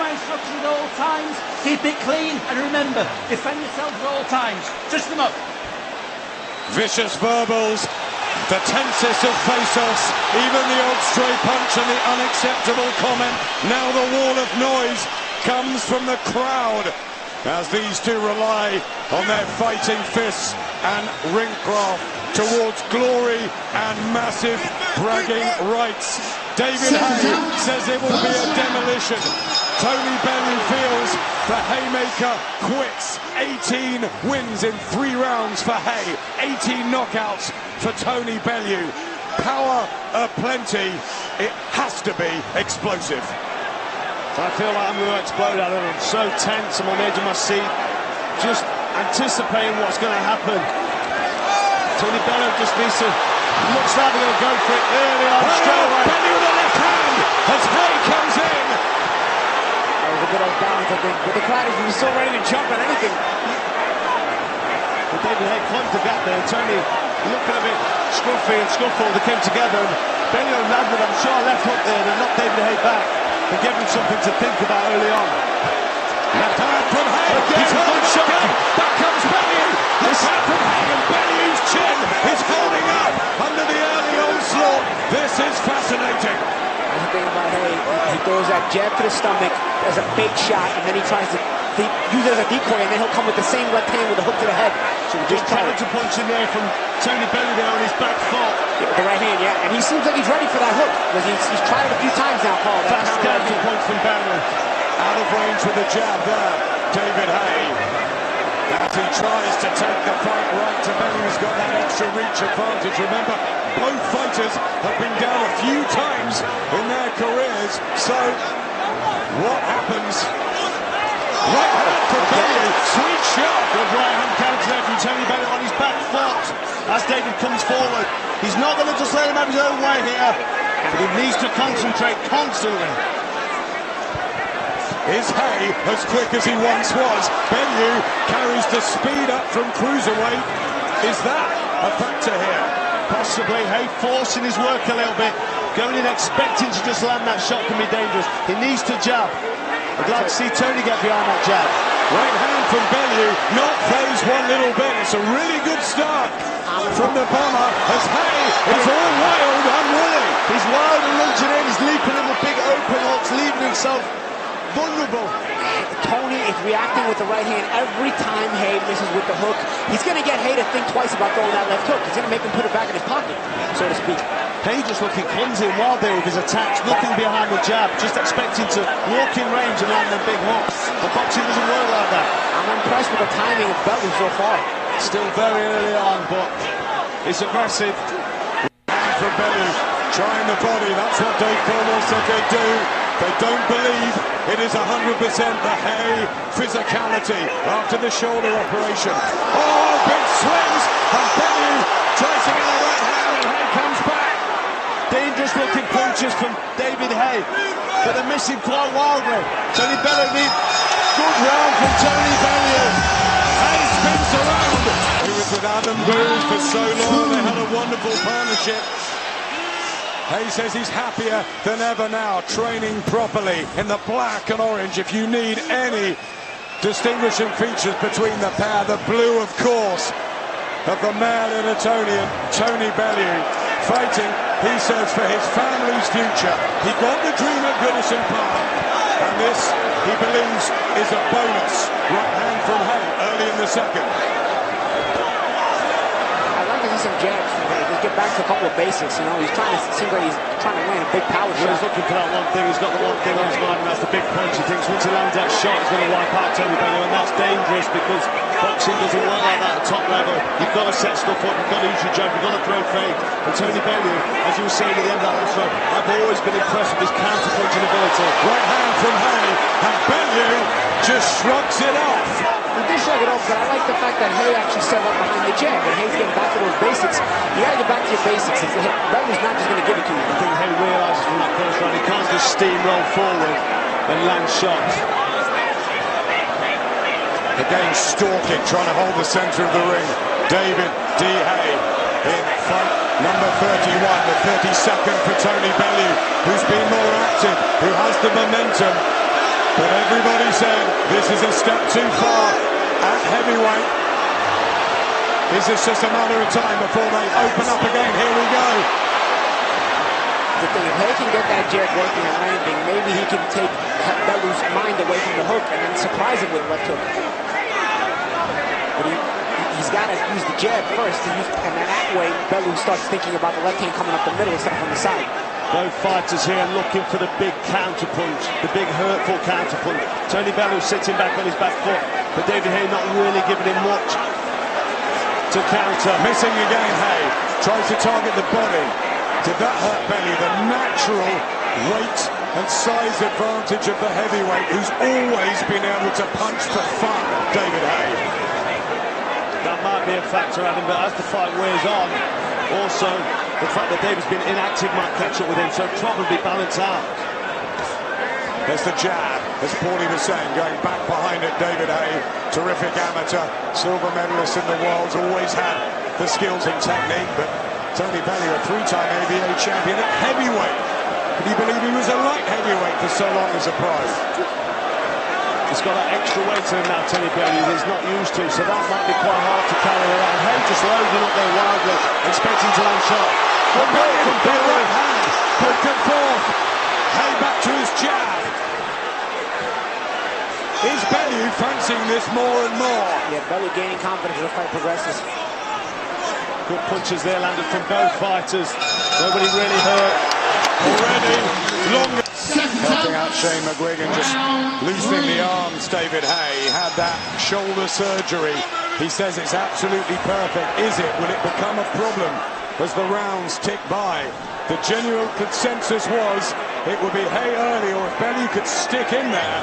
try and structure at all times. Keep it clean, and remember, defend yourselves at all times. Touch them up. Vicious verbals, the tensest of face-offs, even the odd stray punch and the unacceptable comment. Now the wall of noise comes from the crowd as these two rely on their fighting fists and ring craft towards glory and massive bragging rights. David Haye says it will be a demolition. Tony Bellew feels the Haymaker quits. 18 wins in 3 rounds for Haye. 18 knockouts for Tony Bellew. Power aplenty. It has to be explosive. I feel like I'm going to explode, Alan. I'm so tense. I'm on the edge of my seat, just anticipating what's going to happen. Tony Bellew just needs to, looks like they're going to go for it early on, straight away. Bellew with the left hand as Haye comes in. That was a good old balance, I think. But the crowd is so ready to jump at anything. But David Haye closed the gap there. Tony looking a bit scruffy and scuffled. They came together, and Bellew landed, I'm sure, a left hook there and knocked David Haye back. They gave him something to think about early on. Left hand from Haye. He's a good shot. Back comes Bellew. Left hand from Haye, and Bellew's chin is holding up under the early onslaught. This is fascinating. That's the thing about Haye. He throws that jab to the stomach as a big shot, and then he tries to use it as a decoy, and then he'll come with the same left hand with a hook to the head. So just counter punch in there from Tony Bellew there on his back foot. Yeah, the right hand, yeah. And he seems like he's ready for that hook, because he's tried it a few times now, Paul. Fast counter punch from Bellew. Out of range with the jab there, David Haye. As he tries to take the fight right to Bellew, he's got that extra reach advantage. Remember, both fighters have been down a few times in their careers. So, what happens? Right hand for Bellew, sweet shot. Good right hand counter there from Tony Bellew on his back foot as David comes forward. He's not going to just let him have his own way here, but he needs to concentrate constantly. Is Haye as quick as he once was? Bellew carries the speed up from cruiserweight. Is that a factor here? Possibly. Haye forcing his work a little bit, going in expecting to just land that shot can be dangerous. He needs to jab. I'd like to see Tony get behind that jab. Right hand from Bellew, not phased one little bit. It's a really good start from the bomber as Haye is all wild and woolly. He's wild and lunging in, he's leaping in the big open hooks, leaving himself vulnerable. Tony is reacting with the right hand every time Haye misses with the hook. He's going to get Haye to think twice about throwing that left hook. He's going to make him put it back in his pocket, so to speak. Haye just looking clumsy and wild there with his attacks, nothing behind the jab, just expecting to walk in range and land them big hooks. But boxing doesn't work like that. I'm impressed with the timing of Bellew so far. Still very early on, but it's aggressive. Hand from Bellew, trying the body, that's what Dave Cornwell said they'd do. They don't believe it is 100% the Haye physicality after the shoulder operation. Oh, big swings, and Bellew tries to get a right hand, and Haye comes back. Dangerous looking punches from David Haye, but they're missing quite wildly. Tony Bellew needs good round from Tony Bellew. Haye spins around. He was with Adam Boone for so long, they had a wonderful partnership. Haye says he's happier than ever now, training properly in the black and orange. If you need any distinguishing features between the pair, the blue, of course, of the male Tony and Tony Bellew, fighting, he says, for his family's future. He got the dream at Goodison Park, and this, he believes, is a bonus. Right hand from Haye early in the second. I'd like to see some jabs from Haye. Just get back to a couple of basics, you know. He's trying to seem like he's trying to land a big power shot. He's looking for that one thing. He's got the one thing on his mind, and that's the big punch. He thinks once he lands that shot, he's going to wipe out Tony Bellew, and that's dangerous because boxing doesn't work like that at top level. You've got to set stuff up, you've got to use your jab, you've got to throw fake. And Tony Bellew, as you were saying at the end of that last round, I've always been impressed with his counter-punching ability. Right hand from Haye, and Bellew just shrugs it off. He did shrug it off, but I like the fact that Haye actually set up behind the jab, and Haye's getting back to those basics. You got to get back to your basics. Bellew's not just going to give it to you. I think Haye realises from that first round he can't just steamroll forward and land shots. Again, stalking, trying to hold the centre of the ring. David D. Haye in fight number 31, the 32nd for Tony Bellew, who's been more active, who has the momentum. But Everybody said this is a step too far at heavyweight. Is this just a matter of time before they open up again? Here we go. The thing, if Haye can get that jab working and landing, maybe he can take Bellew's mind away from the hook and then surprise him with a left hook. But he's got to use the jab first, and then that way Bellew starts thinking about the left hand coming up the middle instead of from the side. Both fighters here looking for the big counterpunch, the big hurtful counterpunch. Tony Bellew sitting back on his back foot, but David Haye not really giving him much to counter. Missing again, Haye. Tries to target the body. Did that hurt Bellew? The natural weight and size advantage of the heavyweight, who's always been able to punch for fun, David Haye. That might be a factor, Adam, but as the fight wears on, also the fact that David's been inactive might catch up with him, so probably balance out. There's the jab, as Paulie was saying, going back behind it. David Haye, terrific amateur, silver medalist in the world, always had the skills and technique, but Tony Bellew, a three-time ABA champion at heavyweight. Can you believe he was a light heavyweight for so long as a pro? He's got that extra weight to him now, Tony Bellew, he's not used to, so that might be quite hard to carry around. Haye just loading up there wildly, expecting to land shot. From Bellew, right hand, back and forth. Haye back to his jab. Is Bellew fancying this more and more? Yeah, Bellew gaining confidence as the fight progresses. Good punches there landed from both fighters. Nobody really hurt. Already longer. Helping out Shane McGuigan, just loosening the arms. David Haye had that shoulder surgery. He says it's absolutely perfect. Is it? Will it become a problem as the rounds tick by? The general consensus was it would be Haye early, or if Bellew could stick in there,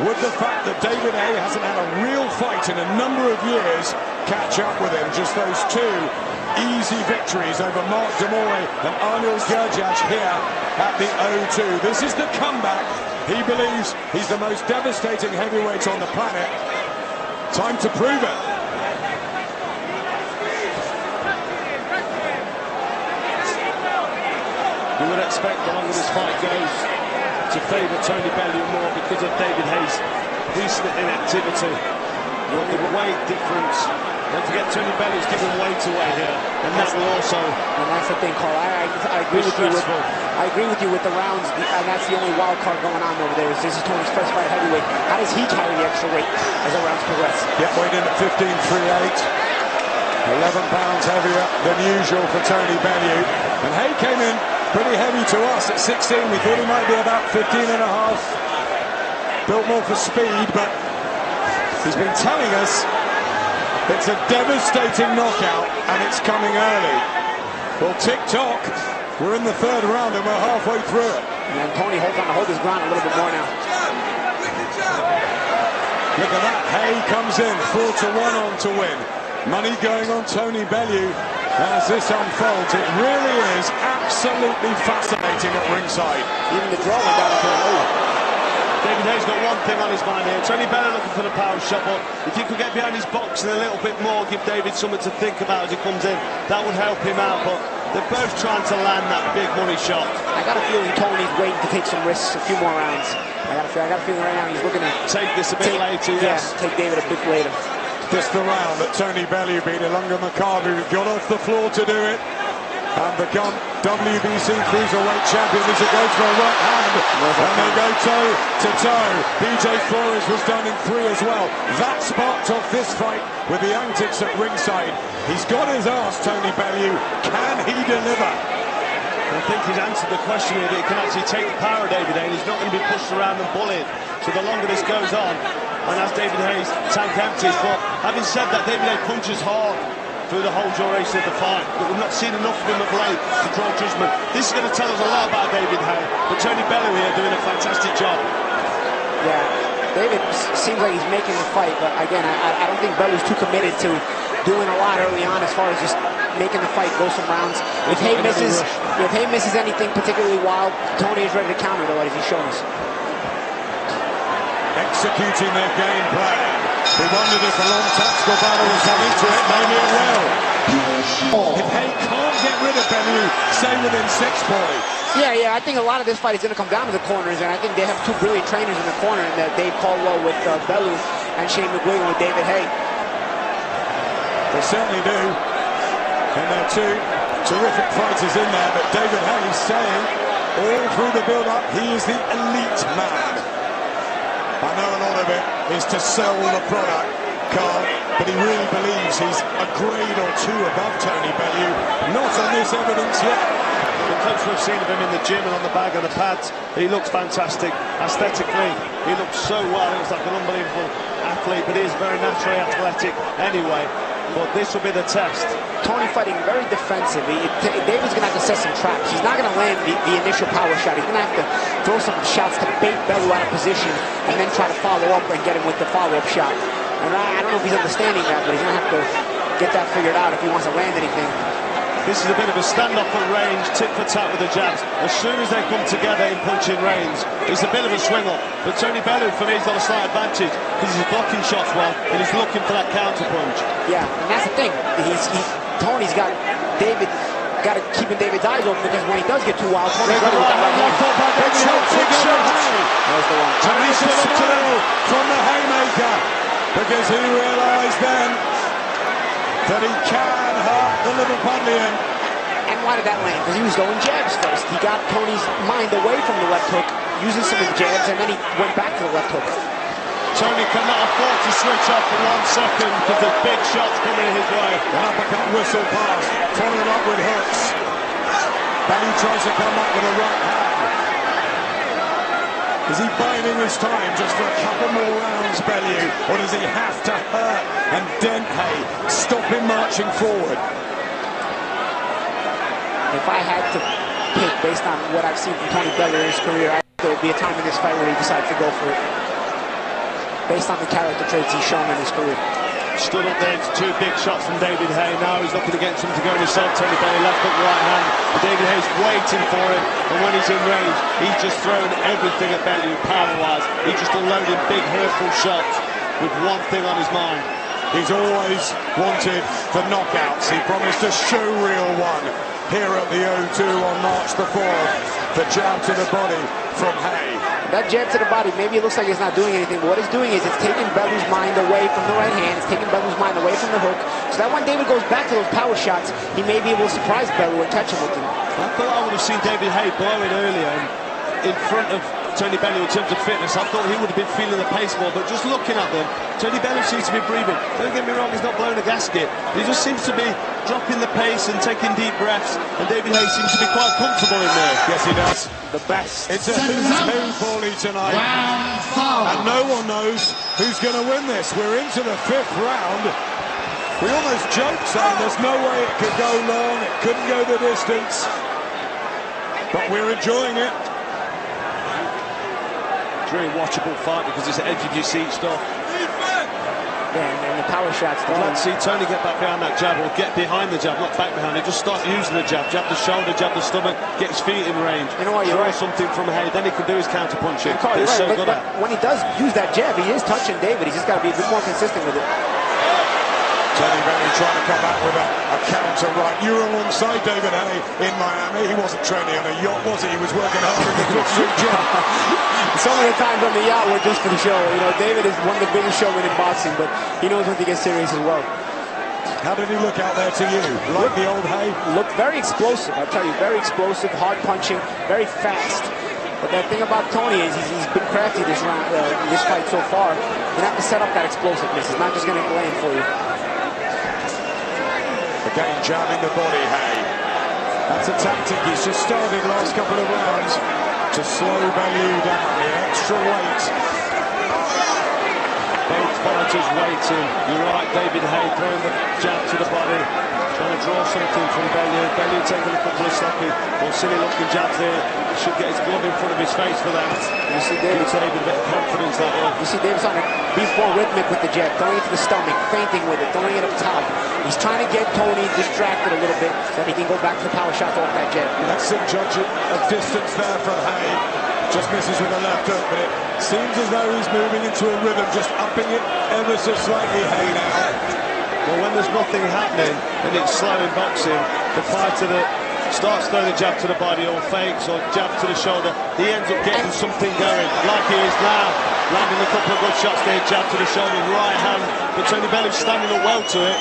would the fact that David Haye hasn't had a real fight in a number of years catch up with him. Just those two easy victories over Mark Demoy and Arnold Gerjach here at the O2. This is the comeback. He believes he's the most devastating heavyweight on the planet. Time to prove it. You would expect the longer this fight goes to favour Tony Bellew more because of David Haye's recent inactivity. The weight difference. Don't forget Tony Bellew's giving weight away here, and that will also. And that's the thing, Carl. I agree with you. I agree with you with the rounds, and that's the only wild card going on over there. This is Tony's first fight at heavyweight. How does he carry the extra weight as the rounds progress? Yep, weighed in at 15.38. 11 pounds heavier than usual for Tony Bellew. And Haye came in pretty heavy to us at 16. We thought he might be about 15 and a half. Built more for speed, but he's been telling us it's a devastating knockout and it's coming early. Well, tick-tock, we're in the third round and we're halfway through it. And Tony holds on to hold his ground a little bit more now. Look at that, Haye comes in, 4-1 on to win. Money going on Tony Bellew as this unfolds. It really is absolutely fascinating at ringside. Even the draw went down to a David Haye's got one thing on his mind here. Tony Bellew looking for the power shot, but if you could get behind his boxing a little bit more, give David something to think about as he comes in, that would help him out. But they're both trying to land that big money shot. I got a feeling Tony's waiting to take some risks, a few more rounds. I got a feeling right now he's looking to take this a bit later. Yes, take David a bit later. Just the round that Tony Bellew beat Ilunga Makabu, got off the floor to do it and become WBC Cruiserweight champion as it goes for a right hand. And they go toe to toe. BJ Flores was done in 3 as well. That sparked off this fight with the antics at ringside. He's got his arse, Tony Bellew. Can he deliver? I think he's answered the question here that he can actually take the power of David Haye. He's not going to be pushed around and bullied. So the longer this goes on, and as David Haye's tank empties, but having said that, David Haye punches hard through the whole duration of the fight, but we've not seen enough of him of late to draw judgment. This is going to tell us a lot about David Haye, but Tony Bellew here doing a fantastic job. Yeah, David seems like he's making the fight, but again, I don't think Bellew's too committed to doing a lot early on as far as just making the fight go some rounds. If Haye misses anything particularly wild, Tony is ready to counter though, as he's shown us. Executing their game plan. We wondered if a long tactical battle was coming to it. Maybe it will. If Haye can't get rid of Bellew, stay within 6, boy. Yeah, I think a lot of this fight is going to come down to the corners, and I think they have two brilliant trainers in the corner, and Dave Caldwell with Bellew and Shane McGuigan with David Haye. They certainly do. And there are two terrific fighters in there, but David Haye saying all through the build-up he is the elite man. I know a lot of it is to sell the product, Carl, but he really believes he's a grade or two above Tony Bellew. Not on this evidence yet. The clips we've seen of him in the gym and on the bag and the pads, he looks fantastic. Aesthetically, he looks so well. He looks like an unbelievable athlete, but he is very naturally athletic anyway. But this will be the test. Tony fighting very defensive. David's going to have to set some traps. He's not going to land the initial power shot. He's going to have to throw some shots to bait Bellew out of position and then try to follow up and get him with the follow-up shot. And I don't know if he's understanding that, but he's going to have to get that figured out if he wants to land anything. This is a bit of a stand-off at range, tit for tat with the jabs. As soon as they come together in punching range, it's a bit of a swing-up. But Tony Bellew, for me, has got a slight advantage because he's blocking shots well and he's looking for that counter-punch. Yeah, and that's the thing. Tony's got keeping David's eyes open, because when he does get too wild, Tony's ready with that right hand. Big shot. There's the one. Tony from the haymaker, because he realised then that he can hurt the Liverpudlian. And why did that land? Because he was going jabs first. He got Tony's mind away from the left hook, using some of the jabs, and then he went back to the left hook. Tony cannot afford to switch off for 1 second because the big shots coming his way. An uppercut whistle pass, followed up with hooks. Bellew tries to come back with a right hand. Is he biding his time just for a couple more rounds, Bellew, or does he have to hurt and dent Haye, stop him marching forward? If I had to pick based on what I've seen from Tony Bellew in his career, I think there would be a time in this fight where he decides to go for it, based on the character traits he's shown in his career. Stood up there, it's 2 big shots from David Haye. Now he's looking to get something to go in his side. Tony Bellew, left hook, right hand. But David Haye's waiting for him, and when he's in range, he's just throwing everything at Bellew power-wise. He's just unloading big, hurtful shots with one thing on his mind. He's always wanted the knockouts. He promised a showreel one here at the O2 on March the 4th. The jab to the body from Haye. That jab to the body, maybe it looks like it's not doing anything, but what it's doing is it's taking Bellew's mind away from the right hand, it's taking Bellew's mind away from the hook, so that when David goes back to those power shots, he may be able to surprise Bellew and catch him with them. I thought I would have seen David Haye blowing earlier in front of Tony Bellew in terms of fitness. I thought he would have been feeling the pace more, but just looking at them, Tony Bellew seems to be breathing. Don't get me wrong, he's not blowing a gasket. He just seems to be dropping the pace and taking deep breaths, and David Haye seems to be quite comfortable in there. Yes, he does. The best. It's a who's who, Paulie, tonight. And no one knows who's going to win this. We're into the 5th round. We almost joked saying there's no way it could go long, it couldn't go the distance. But we're enjoying it. It's a really watchable fight because it's edge of your seat stuff. Yeah, and the power shots. I'd like to see Tony get back behind that jab, or get behind the jab, not back behind it. Just start using the jab the shoulder, jab the stomach, get his feet in range. You know what, you're right. Something from Haye, then he can do his counter punching. He's right, so good at. When he does use that jab, he is touching David. He's just got to be a bit more consistent with it. Tony Bellew trying to come back with a counter right. You were alongside David Haye in Miami. He wasn't training on a yacht, was he? He was working hard in the quick-street gym. Some of the times on the yacht were just for the show. You know, David is one of the biggest showmen in boxing, but he knows when to get serious as well. How did he look out there to you? Like the old Haye? Looked very explosive, I tell you. Very explosive, hard punching, very fast. But the thing about Tony is he's been crafty this round, this fight so far. You have to set up that explosiveness. He's not just going to land for you. Again, jabbing the body, Haye. That's a tactic he's just started last couple of rounds to slow Bellew down. The extra weight. Both fighters waiting. You're right, David Haye throwing the jab to the body, trying to draw something from Bellew. Bellew taking a couple of sloppy or silly looking jabs there. Should get his glove in front of his face for that. You see David a bit of confidence that way. You see David trying to be more rhythmic with the jab, throwing it to the stomach, feinting with it, throwing it up top. He's trying to get Tony distracted a little bit so that he can go back to the power shots off that jab. Excellent judge of distance there from Haye. Just misses with the left hook, but it seems as though he's moving into a rhythm, just upping it ever so slightly, Haye now. But when there's nothing happening and it's slow in boxing, the fighter that starts throwing a jab to the body or fakes or jab to the shoulder, he ends up getting something going, like he is now, landing a couple of good shots there, jab to the shoulder, right hand, but Tony Bellew's standing up well to it,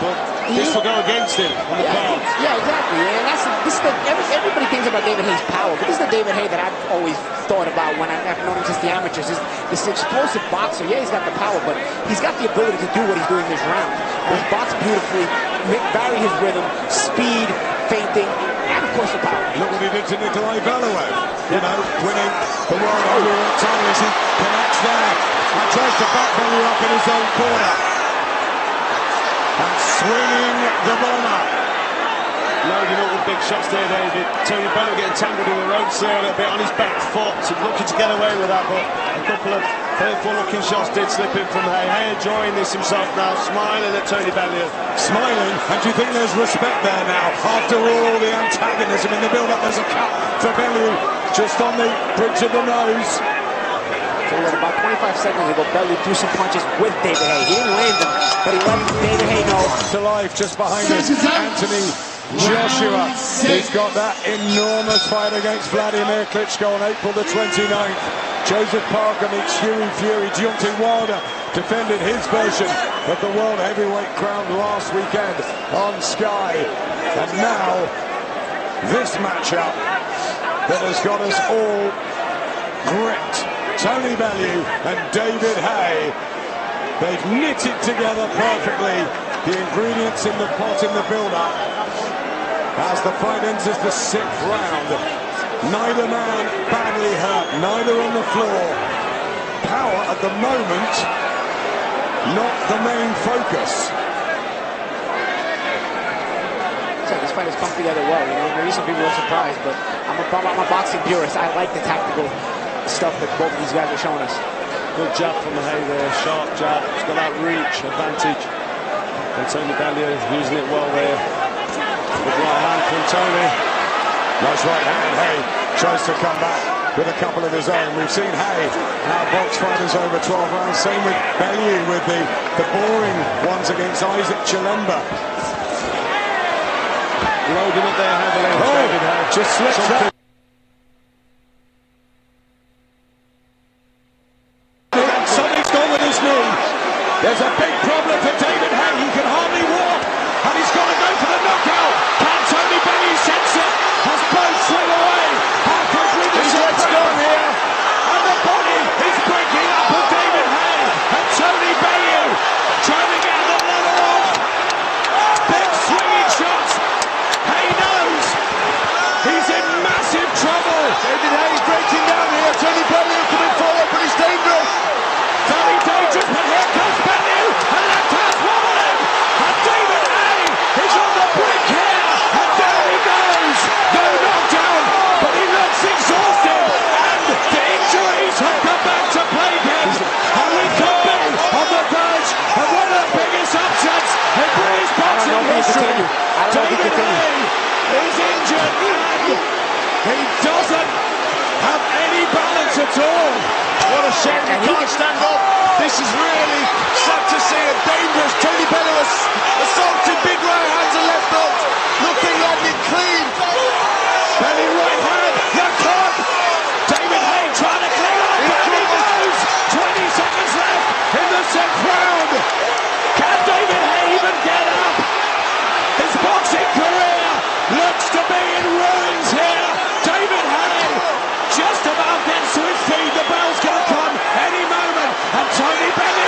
but this will go against him on the card. Yeah, exactly. And everybody thinks about David Haye's power, but this is the David Haye that I've always thought about when I've known him since the amateurs. Is this explosive boxer. Yeah, he's got the power, but he's got the ability to do what he's doing this round. He's boxed beautifully, vary his rhythm, speed, feinting, and of course the power. Look what he did to Nikolai Bellew. You know, winning the world heavyweight title as he connects there and tries to back Bellew up in his own corner. And swinging the bomber. Loading up with big shots there, David. Tony Bellew getting tangled in the ropes there a little bit on his back foot, so looking to get away with that, but a couple of painful looking shots did slip in from Haye. Haye enjoying this himself now, smiling at Tony Bellew. Smiling, and do you think there's respect there now? After all the antagonism in the build-up, there's a cut for Bellew just on the bridge of the nose. So about 25 seconds ago, Bellew threw some punches with David Haye. He didn't land them, but he let David Haye know. To life just behind us, Anthony Joshua. He's got that enormous fight against Vladimir Klitschko on April the 29th. Joseph Parker meets Fury. Deontay Wilder defended his version of the world heavyweight crown last weekend on Sky. And now, this matchup that has got us all gripped. Tony Bellew and David Haye. They've knitted together perfectly the ingredients in the pot in the build-up. As the fight enters the 6th round, neither man badly hurt, neither on the floor. Power at the moment, not the main focus. So this fight has come together well, you know. Maybe some people are surprised, but I'm a boxing purist. I like the tactical stuff that both of these guys are showing us. Good jab from Haye there, sharp jab. He's got that reach advantage. And Tony Bellew using it well there. Good right hand from Tony. Nice right hand. Haye tries to come back with a couple of his own. We've seen Haye box fighters over 12 rounds. Same with Bellew with the boring ones against Isaac Chilemba. Loading up there heavily. David Haye just slips that. Something's gone with his knee. There's a big problem for David Haye. He can hardly walk, and he's got to go for the knockout. Can Tony Bellew sense it? Has both swing away. How quickly does it go here? And the body is breaking up for David Haye. And Tony Bellew trying to get the leather off. Big swinging shots. Haye knows he's in massive trouble. David Haye breaking down here. Tony Bellew coming forward, but he's dangerous. Very dangerous, but here comes Bellew, and left hand wobbling, and David Haye is on the brink here, and there he goes, no knockdown, but he looks exhausted, and the injuries have come back to plague him, and we could be on the verge of one of the biggest upsets in British boxing history. David Haye is injured, and he doesn't have any balance at all. What a shame, he can't stand up. This is really sad to see and dangerous. Tony Bellew assaulted, big right hands and left hook. Nothing landed clean. Bellew right hand, the cut. David Haye trying to clean up, and he goes. 20 seconds left in the 6th round. Can David Haye even get up? His boxing career looks to be in ruins here. David Haye just about gets to his feet. The bell's going to come any moment. And Tony Bellew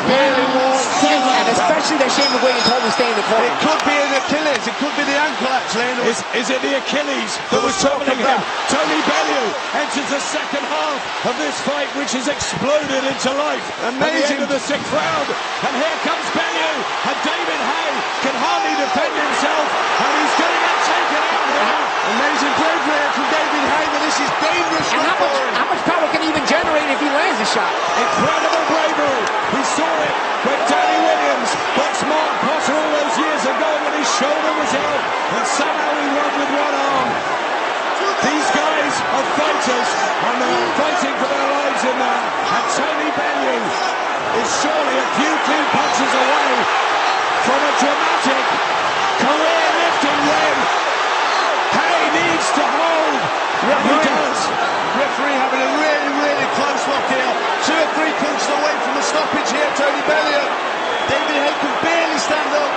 barely walks. And especially that Shane McGuigan told him to stay in the corner. It could be an Achilles, it could be the ankle actually. Is it the Achilles that was troubling him? Tony Bellew enters the second half of this fight, which has exploded into life. Amazing. At the end of the 6th round, and here comes Bellew, and David Haye can hardly defend himself, and he's going to get taken out here. Amazing bravery from David Haye, but this is dangerous. And how much power can he even generate if he lands a shot? Incredible bravery. We saw it when Danny Williams boxed Mark Potter all those years ago when his shoulder was out, and somehow he won with one arm. These guys are fighters, and they're fighting for their lives in there. And Tony Bellew is surely a few clean punches away from a dramatic career-lifting win. Haye needs to hold. He does. Referee having a really, really close look here. 2 or 3 punches away from the stoppage here, Tony Bellew. David Haye can barely stand up.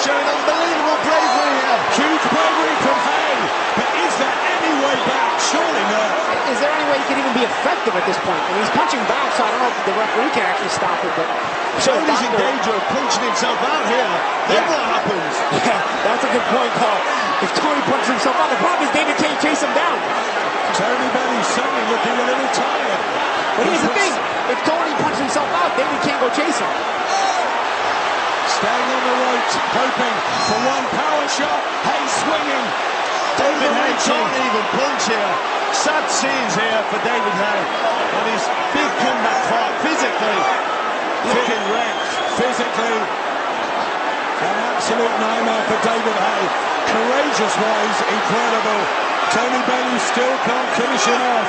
Showing unbelievable bravery here. Huge bravery from Haye. But is there any way back? Surely not. Is there any way he can even be effective at this point? And he's punching back, so I don't know if the referee can actually stop it, but Tony's in danger of punching himself out here. Then what happens? Yeah, that's a good point, Carl. If Tony punches himself out, the problem is David can't chase him down. Tony Bellew suddenly looking a little tired. But here's the thing, if Tony punches himself out, David can't go chase him. Staying on the right, hoping for one power shot. Haye swinging. David Haye can't even punch here. Sad scenes here for David Haye. And his big comeback fight, physically, looking wrecked. Physically, an absolute nightmare for David Haye. Courageous-wise, incredible. Tony Bellew still can't finish him off.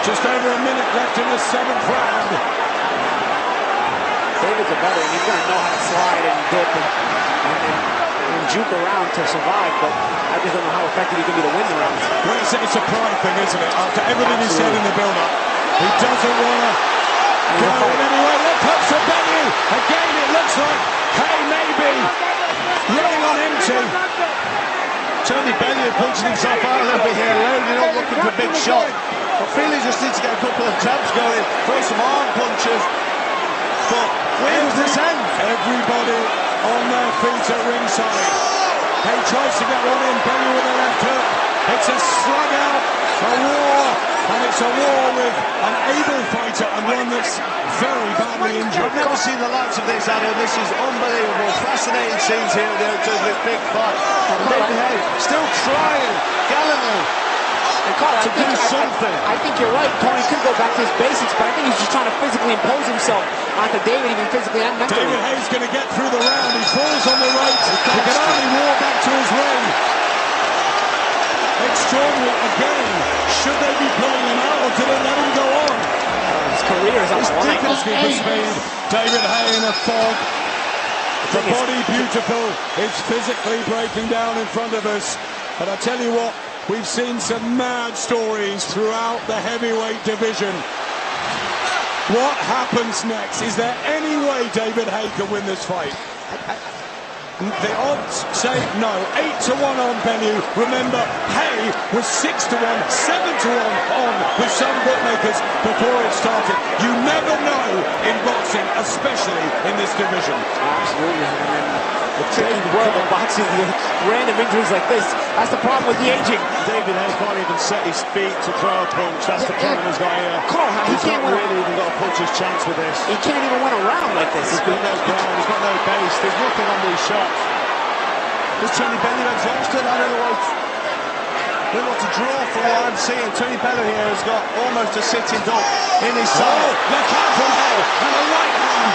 Just over a minute left in the 7th round. David's a veteran. He's going to know how to slide and dip and juke around to survive, but I just don't know how effective he can be to win the rounds. Well, it's a pride thing, isn't it? After everything he said in the build-up, he doesn't want to go in anyway. Look up to Bellew. Again, it looks like Haye may be running on empty. Tony Bellew punching himself out a little bit here, loading up, looking for a big shot. I feel he just needs to get a couple of jabs going, throw some arm punches. But where does this end? Everybody on their feet at ringside. Haye tries to get one in, Bellew with a left hook. It's a slug out, a war, and it's a war with an able fighter and one that's very badly injured. I've never seen the likes of this, Adam. This is unbelievable. Fascinating scenes here at the end of this big fight. And David Haye still trying gallantly to do something. I think you're right. Tony could go back to his basics, but I think he's just trying to physically impose himself onto David, even physically and mentally. David Haye's going to get through the round. He falls on the right. He can only walk back to his ring. Extraordinary again. Should they be pulling him out, or did they let him go on? His career is on the line. For speed. David Haye in a fog. The body beautiful. It's physically breaking down in front of us. And I tell you what, we've seen some mad stories throughout the heavyweight division. What happens next? Is there any way David Haye can win this fight? The odds say no. 8-1 on Bellew. Remember, Haye was 6-1, 7-1 on with some bookmakers before it started. You never know in boxing, especially in this division. Absolutely. And the tricky world of boxing with random injuries like this. That's the problem with the aging. David Haye can't even set his feet to throw a punch. That's the problem he's got here. Carl, he He's can't not really even got a puncher's chance with this. He can't even win a round like this. He's got no ground, he's got no base, there's nothing on these shots. Is Tony Bellew exhausted? I don't know what to draw from what I'm seeing. Tony Bellew here has got almost a sitting duck in his side. Left hand from Haye and a right hand.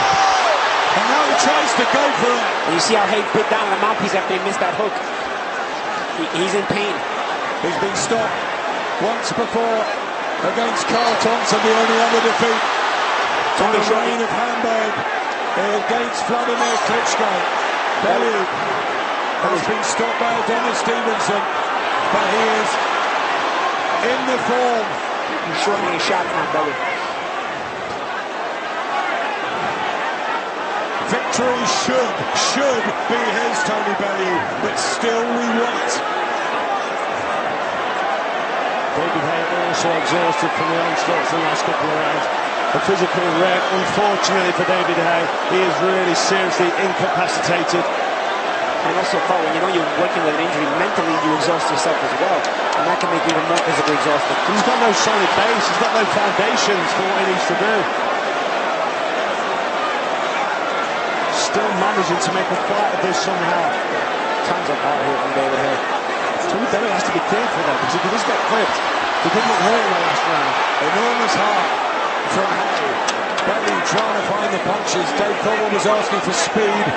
And now he tries to go for it. And you see how Haye bit down on the mouthpiece after he missed that hook. He's in pain. He's been stopped once before against Carl Thompson, the only other defeat. On the reign of Hamburg against Vladimir Klitschko. Bellew has been stopped by Adonis Stevenson, but he is in the form. He's shortening his shot now, Bellew. Victory should be his, Tony Bellew, but still we wait. David Haye also exhausted from the onslaughts in the last couple of rounds. a physical wreck. Unfortunately for David Haye, he is really seriously incapacitated. And also, Paul, when you know you're working with an injury, mentally you exhaust yourself as well. And that can make you even more physically exhausted. He's got no solid base, he's got no foundations for what he needs to do. Still managing to make a fight of this somehow. Tons of power here from David Haye. Tony Bellew has to be careful though, because if he does get clipped, he did not hurt in the last round. Enormous heart from Haye. Bellew trying to find the punches. Dave Coleman was asking for speed.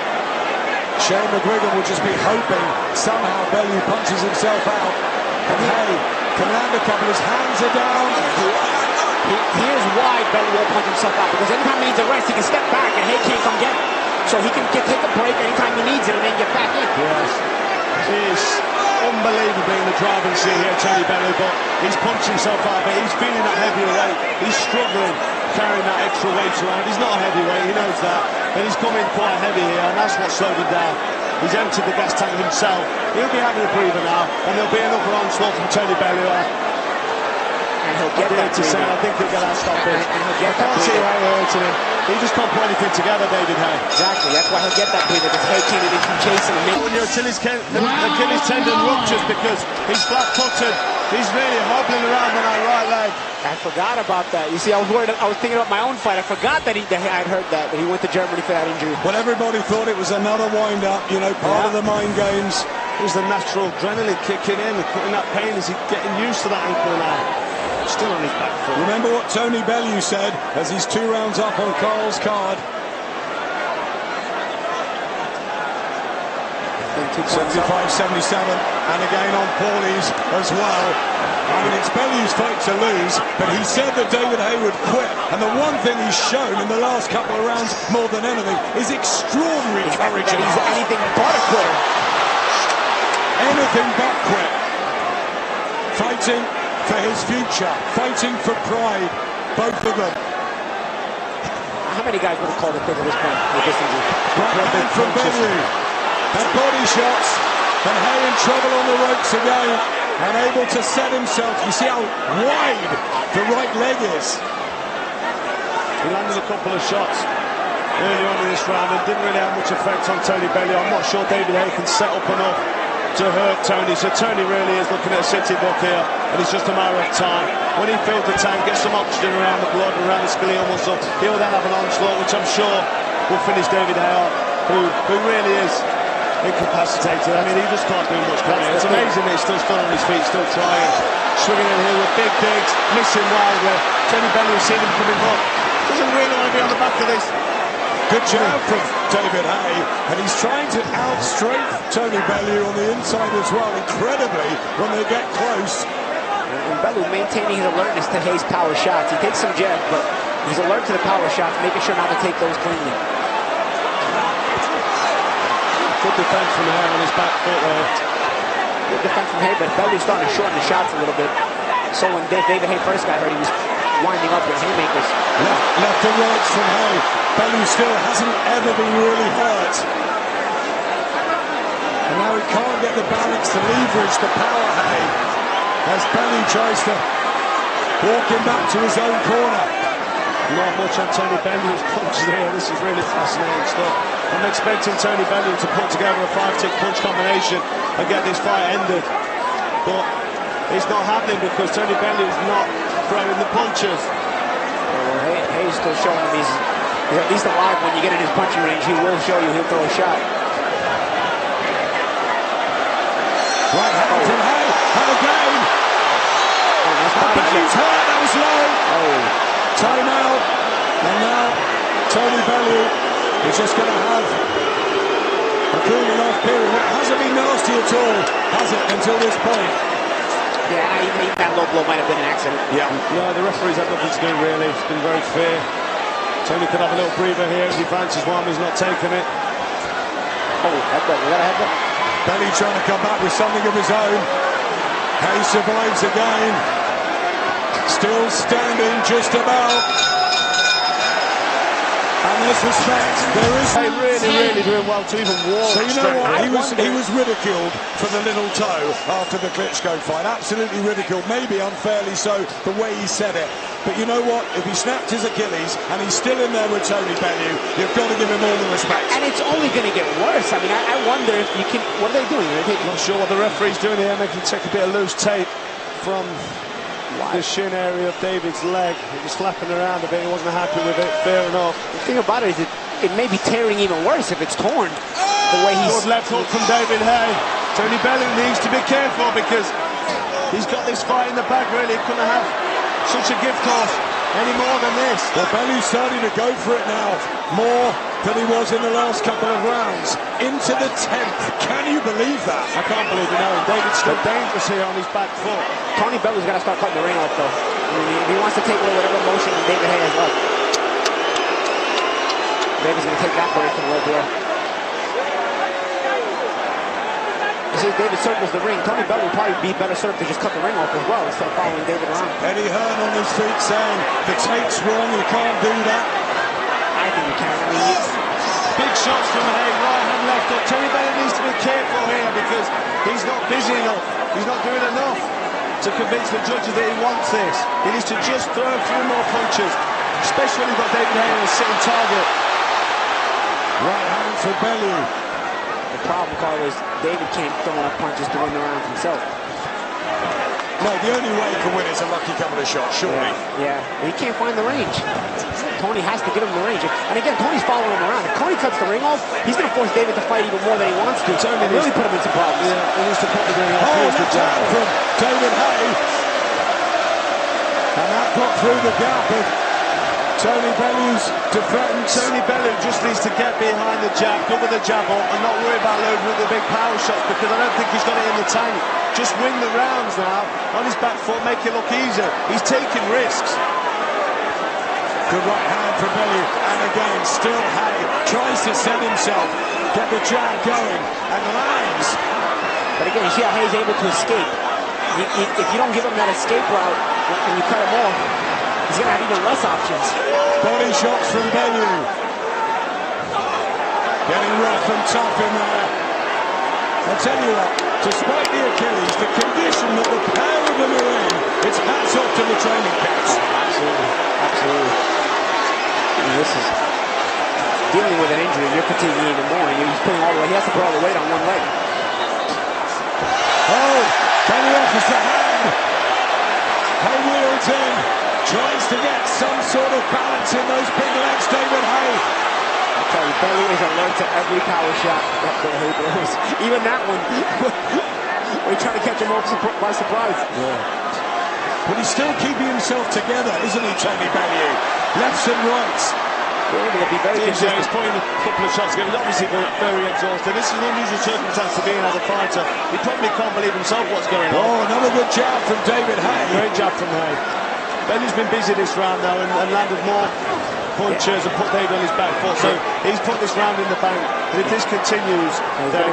Shane McGuigan will just be hoping somehow Bellew punches himself out. And Haye can land a couple. His hands are down. Here's why Bellew will punch himself out, because anytime he needs a rest, he can step back and Haye can't come get it. So he can take a break anytime he needs it and then get back in. Yes. He's unbelievably in the driving seat here, Tony Bellew, but he's punched himself out, but he's feeling that heavier weight. He's struggling carrying that extra weight around. He's not a heavyweight, he knows that. And he's coming quite heavy here, and that's what slowed him down. He's emptied the gas tank himself. He'll be having a breather now, and there'll be another onslaught from Tony Bellew. And he'll get that to say, I think he'll get that stoppage. And he'll get I can't see how he's hurting him. He just can't put anything together, David Haye. Exactly, that's why he'll get that breather, because Haye can't even keep chasing him. When your Achilles tendon ruptures because he's flat-footed, he's really hobbling around on that right leg. I forgot about that. You see, I was worried. I was thinking about my own fight. I forgot that I'd heard that he went to Germany for that injury. Well, everybody thought it was another wind-up, you know, part of the mind games. It was the natural adrenaline kicking in that pain as he's getting used to that ankle now. Still on his back foot. Remember what Tony Bellew said as he's 2 rounds up on Carl's card. 75-77, and again on Paulie's as well. I mean, it's Bellew's fight to lose, but he said that David Haye would quit, and the one thing he's shown in the last couple of rounds more than anything is extraordinary courage. That he's anything but a quitter. Anything but quit. Fighting for his future, fighting for pride, both of them. How many guys would have called it quit at this point with this injury? Right hand from Bellew, and body shots, and Haye in trouble on the ropes again, unable to set himself. You see how wide the right leg is. He landed a couple of shots early on in this round and didn't really have much effect on Tony Bellew. I'm not sure David Haye can set up enough to hurt Tony, so Tony really is looking at a city book here, and it's just a matter of time. When he fills the tank, gets some oxygen around the blood and around the skeletal muscle, he'll then have an onslaught, which I'm sure will finish David Haye off, who really is incapacitated. I mean, he just can't do much. It's amazing that he's still stood on his feet, still trying. Swinging in here with big digs, missing wildly. Tony Bellew has seen him coming up. Doesn't really want to be on the back of this. Good job from David Haye, and he's trying to outstrength Tony Bellew on the inside as well, incredibly, when they get close. And Bellew maintaining his alertness to Haye's power shots. He takes some jab, but he's alert to the power shots, making sure not to take those cleanly. Good defense from Haye on his back foot there. Good defense from Haye, but Bellew's starting to shorten the shots a little bit. So when David Haye first got hurt, he was winding up with haymakers. Left and right from Haye. Bellew still hasn't ever been really hurt. And now he can't get the balance to leverage the power, Haye, as Bellew tries to walk him back to his own corner. Not much on Tony Bellew's punches here. This is really fascinating stuff. I'm expecting Tony Bellew to put together a 5-tick punch combination and get this fight ended. But it's not happening because Tony Bellew is not throwing the punches. Well, Haye's still showing him he's at least alive. When you get in his punching range, he will show you he'll throw a shot. Right hand from Haye, and again. Bellew's hurt, that was low. Time out, and now Tony Bellew is just going to have a cooling off period. It hasn't been nasty at all, has it, until this point? Yeah, even that low blow might have been an accident. Yeah. No, the referee's had nothing to do really. It's been very fair. Tony could have a little breather here if he fancies one. He's not taking it. Oh, headbutt. We got a headbutt. Bellew trying to come back with something of his own. Haye survives again. Still standing just about. And there's respect. There is. They really doing well to even walk. So you know straight what? away. He was ridiculed for the little toe after the Klitschko fight. Absolutely ridiculed. Maybe unfairly so, the way he said it. But you know what? If he snapped his Achilles and he's still in there with Tony Bellew, you've got to give him all the respect. And it's only going to get worse. I mean, I wonder if you can. What are they doing? Not sure what the referee's doing here. Making him take a bit of loose tape from the shin area of David's leg. He was flapping around a bit. He wasn't happy with it. Fair enough. The thing about it is it may be tearing even worse if it's torn. The way he's... Good left hook from David Haye. Tony Bellew needs to be careful because he's got this fight in the bag, really. He couldn't have such a gift horse any more than this. Well, Bellew's starting to go for it now, more than he was in the last couple of rounds. Into the 10th. Can you believe that? I can't believe it, no. David's still dangerous here on his back foot. Tony Bellew's got to start cutting the ring off, though. I mean, if he wants to take away whatever motion David Haye has left. David's going to take that break from right there. You see, David circles the ring. Tony Bellew would probably be better served to just cut the ring off as well instead of following David around. Eddie Hearn on his feet saying, the tape's wrong, you can't do that. I think you can. I mean, big shots from Haye, right hand, left hook. Tony Bellew needs to be careful here because he's not busy enough. He's not doing enough to convince the judges that he wants this. He needs to just throw a few more punches, especially when he's got David Haye on a sitting target. Right hand for Bellew. the problem, Carl, is David can't throw enough punches to win the round himself. No, the only way he can win is a lucky couple of shots, surely. Yeah, he can't find the range. Tony has to get him the range. And again, Tony's following him around. If Tony cuts the ring off, he's going to force David to fight even more than he wants to. Tony really put him into problems. Yeah, he needs to put the ring off. Oh, that's out from David Haye. And that got through the gap of Tony Bellew's defence. Tony Bellew just needs to get behind the jab, cover the jab up, and not worry about loading with the big power shots, because I don't think he's got it in the tank. Just win the rounds now on his back foot, make it look easier. He's taking risks. Good right hand from Bellew, and again, still Haye tries to set himself, get the jab going, and lands. But again, you see how Haye's able to escape. If you don't give him that escape route and you cut him off, he's going to have even less options. Body shots from Bellew. Getting rough and tough in there. I'll tell you what, despite the Achilles, the condition that the pair of them are in, it's hats off to the training camps. Absolutely, absolutely. I mean, this is dealing with an injury, you're fatiguing even more. He's putting all the weight, he has to put all the weight on one leg. Oh, Bellew offers the hand. Haye wheels in, tries to get some sort of balance in those big legs, David Haye. I tell you, Bellew is alert to every power shot that Haye throws. Even that one, when he tried to catch him off by surprise. Yeah. But he's still keeping himself together, isn't he, Tony Bellew? Lefts and rights. They're able to be very consistent. He's putting a couple of shots together. He's obviously very exhausted. This is an unusual circumstance to be in as a fighter. He probably can't believe himself what's going on. Oh, another good jab from David Haye. Great jab from Haye. Bellew's been busy this round now and landed more punches and put David on his back foot. So he's put this round in the bank. And if this continues, then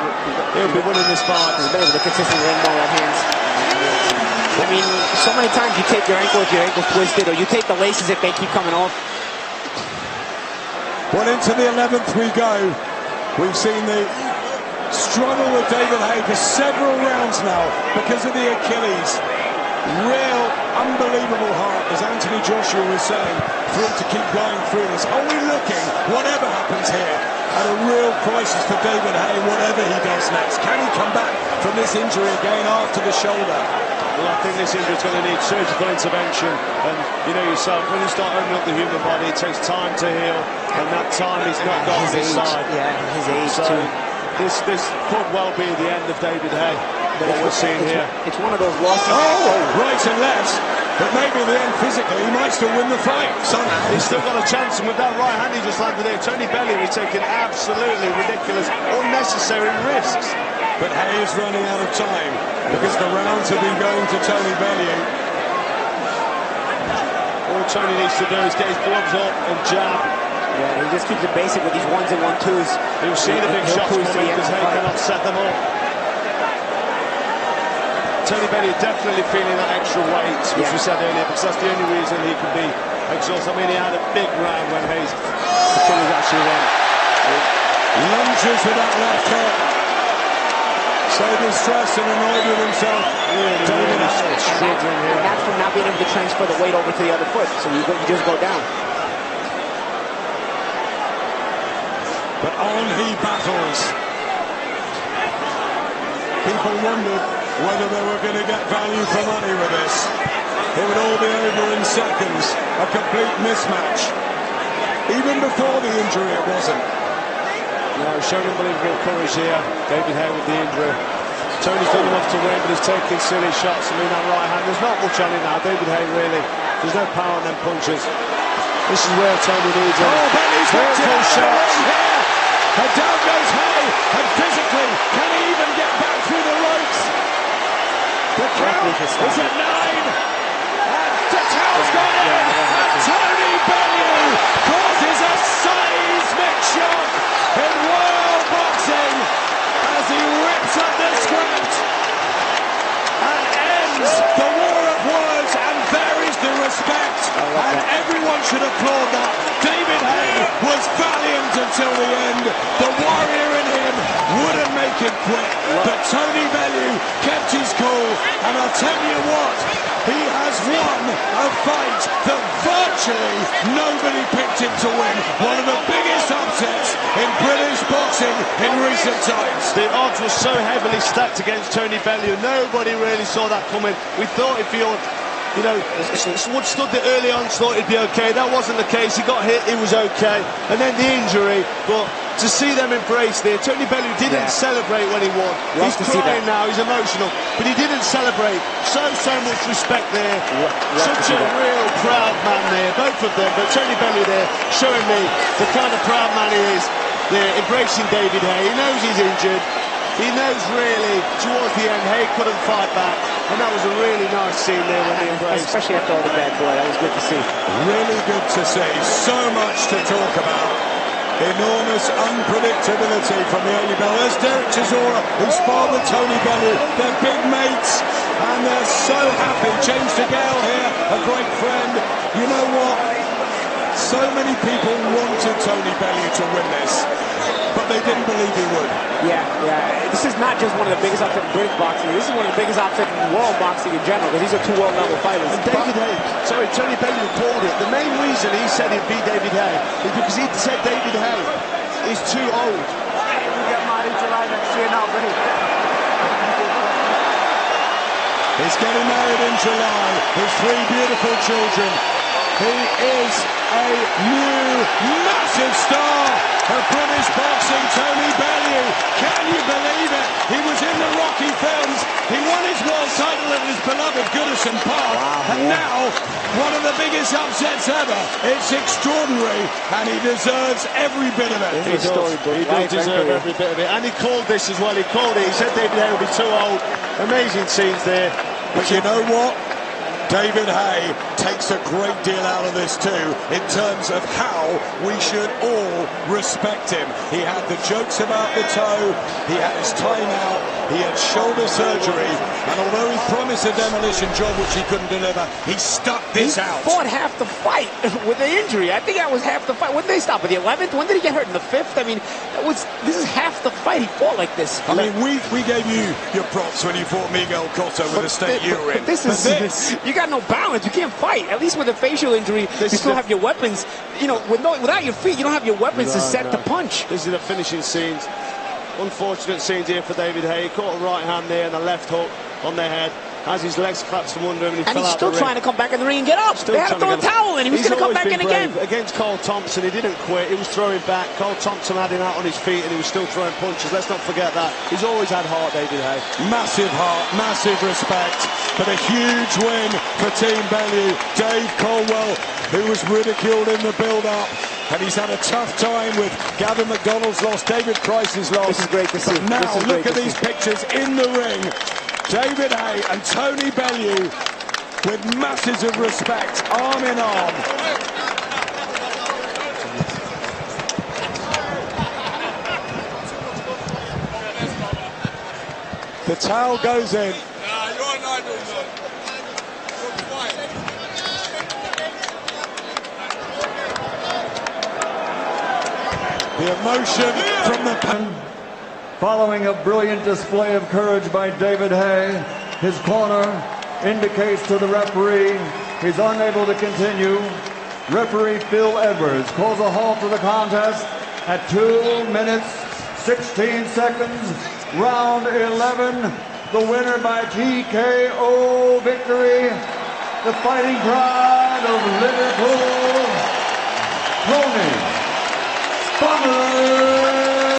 he'll be winning this fight. He's been able to consistently land more right hands. I mean, so many times you take your ankle if your ankle's twisted, or you take the laces if they keep coming off. Well, into the 11th we go. We've seen the struggle with David Haye for several rounds now because of the Achilles. Real unbelievable heart, as Anthony Joshua was saying, for him to keep going through this. Are we looking, whatever happens here, at a real crisis for David Haye, whatever he does next? Can he come back from this injury again after the shoulder? Well, I think this injury is going to need surgical intervention, and you know yourself, when you start opening up the human body, it takes time to heal, and that time is not got on his side. Yeah, his age so too. This could well be the end of David Haye, what we're seeing here. It's one of those losses. Oh, right and left, but maybe in the end physically he might still win the fight somehow. He's still got a chance, and with that right hand he just landed there, Tony Bellew is taking absolutely ridiculous, unnecessary risks. But Haye is running out of time because the rounds have been going to Tony Bellew. All Tony needs to do is get his gloves up and jab. Yeah, he just keeps it basic with these ones and 1-2s. He'll see the big shots coming because Haye cannot set them up. Tony Bellew definitely feeling that extra weight, which we said earlier, because that's the only reason he can be exhaust. I mean, he had a big round when Haye's Achilles actually went. Lunges with that left hook. So distressed and annoyed with himself. David Haye struggling here. And that's from not being able to transfer the weight over to the other foot. So you just go down. But on he battles. People wondered whether they were going to get value for money with this. It would all be over in seconds. A complete mismatch. Even before the injury, it wasn't. No, showing unbelievable courage here. David Haye with the injury. Tony's done enough to win, but he's taking silly shots. I mean, that right hand, there's not much on it now. David Haye, really, there's no power on them punches. This is where Tony needs him. Oh, Belly's got Beautiful shots. And down goes Haye, and physically, can he even get back through the ropes? The count is at 9, and the towel's gone in, and Tony Bellew causes a seismic shock in world boxing as he rips up the script and ends the war of words and varies the respect, and everyone should applaud that. David Haye was valiant until the end. The warrior in him wouldn't make him quit, but Tony Bellew kept his cool, and I'll tell you what, he has won a fight that virtually nobody picked him to win. One of the biggest upsets in British boxing in recent times. The odds were so heavily stacked against Tony Bellew. Nobody really saw that coming. We thought if he stood there early on, thought he'd be okay. That wasn't the case. He got hit, he was okay. And then the injury. But to see them embrace there, Tony Bellew didn't celebrate when he won. He's crying now, he's emotional. But he didn't celebrate. So much respect there. Such a real proud man there, both of them. But Tony Bellew there, showing me the kind of proud man he is. There, embracing David Haye. He knows he's injured. He knows really, towards the end, Haye couldn't fight back. And that was a really nice scene there when he embraced. Especially after all the bad blood, that was good to see. Really good to see. So much to talk about. Enormous unpredictability from the early bell. There's Derek Chisora, who sparred with Tony Bellew. They're big mates, and they're so happy. James DeGale here, a great friend. You know what? So many people wanted Tony Bellew to win this, but they didn't believe he would. Yeah. This is not just one of the biggest upsets in British boxing. This is one of the biggest upsets in world boxing in general, because these are two world-level fighters. And Tony Bellew called it. The main reason he said he'd beat David Haye is because he said David Haye is too old. We get married July next year now, buddy. He's getting married in July. His 3 beautiful children. He is a new massive star of British boxing, Tony Bellew. Can you believe it? He was in the Rocky films. He won his world title at his beloved Goodison Park. And now, one of the biggest upsets ever. It's extraordinary, and he deserves every bit of it. He does deserve every bit of it. And he called this as well. He called it. He said David Haye will be too old. Amazing scenes there. But you know what? David Haye takes a great deal out of this too, in terms of how we should all respect him. He had the jokes about the toe, he had his time out, he had shoulder surgery, and although he promised a demolition job which he couldn't deliver, he stuck this out. He fought half the fight with the injury. I think that was half the fight. When did they stop? At the 11th? When did he get hurt? In the 5th? I mean, this is half the fight. He fought like this. I mean, we gave you your props when you fought Miguel Cotto with the state you were in. But this, you got no balance. You can't fight. At least with a facial injury, you still have your weapons. You know, without your feet, you don't have your weapons to set the punch. This is the finishing scenes. Unfortunate scenes here for David Haye. He caught a right hand there and a left hook on their head. As his legs collapsed from under him, and he's still trying to come back in the ring and get up. They had to throw a towel in. He was going to come back in again. Against Cole Thompson, he didn't quit. He was throwing back. Cole Thompson had him out on his feet, and he was still throwing punches. Let's not forget that. He's always had heart, David Haye. Massive heart, massive respect, but a huge win for Team Bellew. Dave Colwell, who was ridiculed in the build-up, and he's had a tough time with Gavin McDonald's loss, David Price's loss. This is great to see. But now look at these pictures in the ring. David Haye and Tony Bellew with masses of respect, arm in arm. The towel goes in. The emotion from the... Following a brilliant display of courage by David Haye, his corner indicates to the referee he's unable to continue. Referee Phil Edwards calls a halt to the contest at 2 minutes, 16 seconds, round 11. The winner by TKO victory, the Fighting Pride of Liverpool.